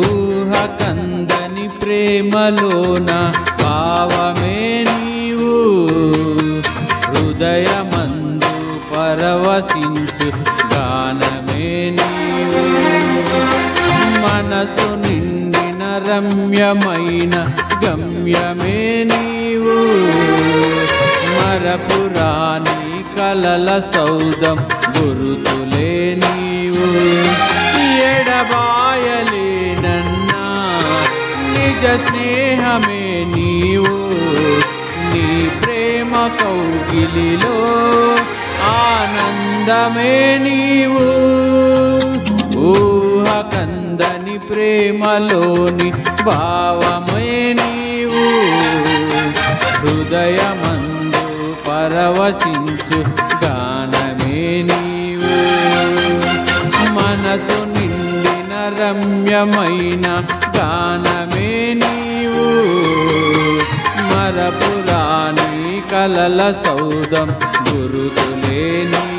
ఊహకందని ప్రేమలోన భావమే నీవు, హృదయమందు పరవశించు గానమే నీవు. మనసు నిండిన రమ్యమైన గమ్యమే నీవు, మరపురాని కలల సౌదం గురుతులే నీవు. ఎడబాయలేనన్నా నిజ స్నేహమే నీవు, నీ ప్రేమ కౌగిలిలో ఆనందమే నీవు. ఊహకందని ప్రేమలోని భావమే నీవు, హృదయమందు పరవశించు గానమే నీవు. మనసు నిండిన రమ్యమైన గానమే నీవు, మరపురాని కలల సౌదం గురుతులే నీవు.